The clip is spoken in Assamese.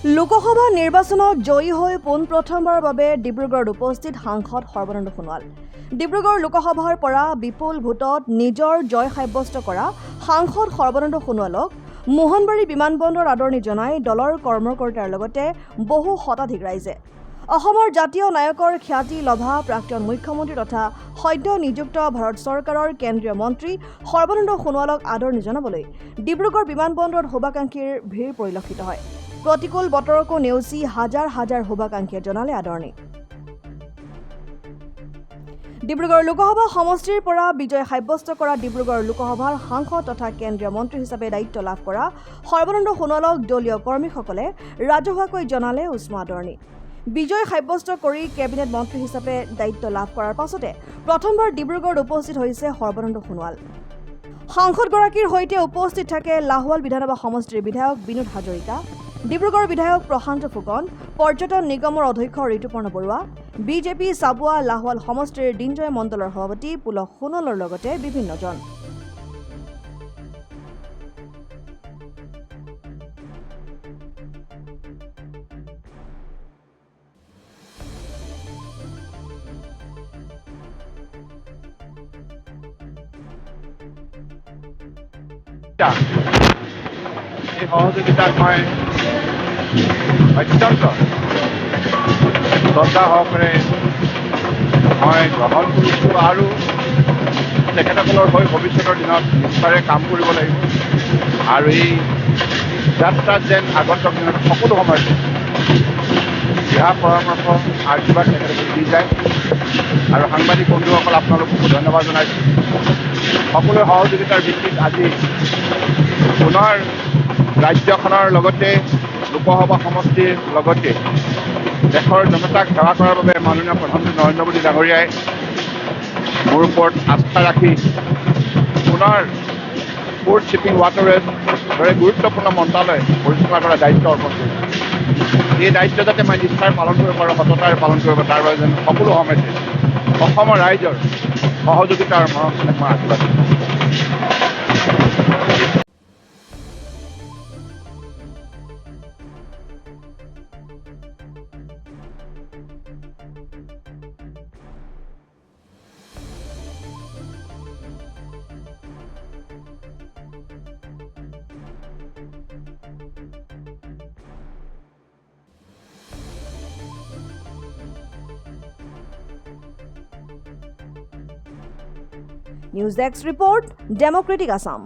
লোকসভা নিৰ্বাচনত জয়ী হৈ পোনপ্ৰথমবাৰৰ বাবে ডিব্ৰুগড়ত উপস্থিত সাংসদ সৰ্বানন্দ সোণোৱাল। ডিব্ৰুগড় লোকসভাৰ পৰা বিপুল ভোটত নিজৰ জয় সাব্যস্ত কৰা সাংসদ সৰ্বানন্দ সোণোৱালক মোহনবাৰী বিমানবন্দৰত আদৰণি জনাই দলৰ কৰ্মকৰ্তাৰ লগতে বহু শতাধিক ৰাইজে। অসমৰ জাতীয় নায়কৰ খ্যাতি লভা প্ৰাক্তন মুখ্যমন্ত্ৰী তথা সদ্য নিযুক্ত ভাৰত চৰকাৰৰ কেন্দ্ৰীয় মন্ত্ৰী সৰ্বানন্দ সোণোৱালক আদৰণি জনাবলৈ ডিব্ৰুগড় বিমানবন্দৰত শুভাকাংক্ষীৰ ভিৰ পৰিলক্ষিত হয়। প্ৰতিকূল বতৰকো নেওচি হাজাৰ হাজাৰ শুভাকাংক্ষীয়ে জনালে আদৰণি। ডিব্ৰুগড় লোকসভা সমষ্টিৰ পৰা বিজয় সাব্যস্ত কৰা ডিব্ৰুগড় লোকসভাৰ সাংসদ তথা কেন্দ্ৰীয় মন্ত্ৰী হিচাপে দায়িত্ব লাভ কৰা সৰ্বানন্দ সোণোৱালক দলীয় কৰ্মীসকলে ৰাজহুৱাকৈ জনালে উষ্ম আদৰণি। বিজয় সাব্যস্ত কৰি কেবিনেট মন্ত্ৰী হিচাপে দায়িত্ব লাভ কৰাৰ পাছতে প্ৰথমবাৰ ডিব্ৰুগড়ত উপস্থিত হৈছে সৰ্বানন্দ সোণোৱাল। সাংসদগৰাকীৰ সৈতে উপস্থিত থাকে লাহোৱাল বিধানসভা সমষ্টিৰ বিধায়ক বিনোদ হাজৰিকা, ডিব্ৰুগড় বিধায়ক প্ৰশান্ত ফুকন, পৰ্যটন নিগমৰ অধ্যক্ষ ঋতুপৰ্ণ বৰুৱা, বিজেপি চাবুৱা লাহোৱাল সমষ্টিৰ দিনজয় মণ্ডলৰ সভাপতি পুলক সোণোৱালৰ লগতে বিভিন্নজন। এই সহযোগিতাক মই অত্যন্ত শ্ৰদ্ধা সহকাৰে মই গ্ৰহণ কৰিছোঁ আৰু তেখেতসকলৰ হৈ ভৱিষ্যতৰ দিনত নিশ্চয় কাম কৰিব লাগিব আৰু এই যাত্ৰাত যেন আগন্তুক দিনত সকলো সময়তে দিহা পৰামৰ্শ আশীৰ্বাদ তেখেতসকলে দি যায়। আৰু সাংবাদিক বন্ধুসকল আপোনালোককো ধন্যবাদ জনাইছোঁ। সকলোৱে সহযোগিতাৰ ভিত্তিত আজি পুনৰ ৰাজ্যখনৰ লগতে লোকসভা সমষ্টিৰ লগতে দেশৰ জনতাক সেৱা কৰাৰ বাবে মাননীয় প্ৰধানমন্ত্ৰী নৰেন্দ্ৰ মোদী ডাঙৰীয়াই মোৰ ওপৰত আস্থা ৰাখি পুনৰ পোৰ্ট শ্বিপিং ৱাটাৰৱেজ দৰে গুৰুত্বপূৰ্ণ মন্ত্ৰালয় পৰিচালনা কৰাৰ দায়িত্ব অৰ্পণ কৰিছে। এই দায়িত্ব যাতে মই নিষ্ঠাৰে পালন কৰিব পাৰোঁ, সততাৰে পালন কৰিব, তাৰ বাবে যেন সকলো সময়তে অসমৰ ৰাইজৰ সহযোগিতা আৰু মৰম চেনেহ মই আশীৰ্বাদ দিছোঁ। News desk report, democratic Assam.